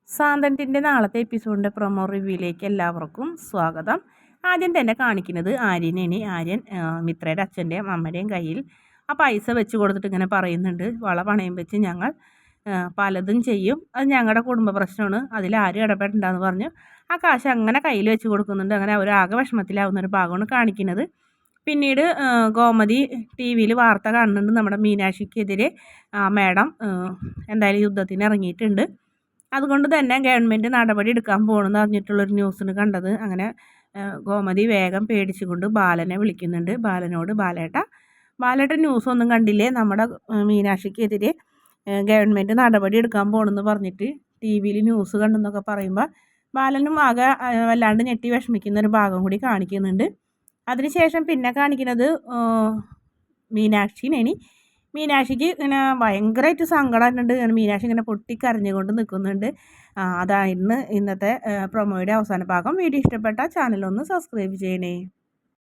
സാന്തനത്തിൻ്റെ നാളത്തെ എപ്പിസോഡിൻ്റെ പ്രൊമോ റിവ്യൂയിലേക്ക് എല്ലാവർക്കും സ്വാഗതം. ആദ്യം തന്നെ കാണിക്കുന്നത് ആര്യനെയാണ്. ആര്യൻ മിത്രയുടെ അച്ഛൻ്റെയും അമ്മയുടെയും കയ്യിൽ ആ പൈസ വെച്ച് കൊടുത്തിട്ട് ഇങ്ങനെ പറയുന്നുണ്ട്, വള പണയം വെച്ച് ഞങ്ങൾ പലതും ചെയ്യും, അത് ഞങ്ങളുടെ കുടുംബ പ്രശ്നമാണ്, അതിലാരും ഇടപെടണ്ടെന്ന് പറഞ്ഞു ആ കാശ് അങ്ങനെ കയ്യിൽ വെച്ച് കൊടുക്കുന്നുണ്ട്. അങ്ങനെ അവർ ആകെ വിഷമത്തിലാവുന്നൊരു ഭാഗമാണ് കാണിക്കുന്നത്. പിന്നീട് ഗോമതി ടി വിയിൽ വാർത്ത കാണുന്നുണ്ട്, നമ്മുടെ മീനാക്ഷിക്കെതിരെ മാഡം എന്തായാലും യുദ്ധത്തിന് ഇറങ്ങിയിട്ടുണ്ട്, അതുകൊണ്ട് തന്നെ ഗവൺമെൻറ് നടപടി എടുക്കാൻ പോകണമെന്ന് പറഞ്ഞിട്ടുള്ളൊരു ന്യൂസിന് കണ്ടത്. അങ്ങനെ ഗോമതി വേഗം പേടിച്ചുകൊണ്ട് ബാലനെ വിളിക്കുന്നുണ്ട്. ബാലനോട് ബാലേട്ടൻ ന്യൂസൊന്നും കണ്ടില്ലേ, നമ്മുടെ മീനാക്ഷിക്കെതിരെ ഗവൺമെൻറ് നടപടി എടുക്കാൻ പോകണമെന്ന് പറഞ്ഞിട്ട് ടി വിയിൽ ന്യൂസ് കണ്ടെന്നൊക്കെ പറയുമ്പോൾ ബാലനും ആകെ വല്ലാണ്ട് ഞെട്ടി വിഷമിക്കുന്നൊരു ഭാഗം കൂടി കാണിക്കുന്നുണ്ട്. അതിനുശേഷം പിന്നെ കാണിക്കുന്നത് മീനാക്ഷിനെ. മീനാക്ഷിക്ക് ഇങ്ങനെ ഭയങ്കരമായിട്ട് സങ്കടമുണ്ട്. മീനാക്ഷി ഇങ്ങനെ പൊട്ടിക്കരഞ്ഞുകൊണ്ട് നിൽക്കുന്നുണ്ട്. അതായിരുന്നു ഇന്നത്തെ പ്രൊമോയുടെ അവസാന ഭാഗം. വീഡിയോ ഇഷ്ടപ്പെട്ടാൽ ചാനലൊന്ന് സബ്സ്ക്രൈബ് ചെയ്യണേ.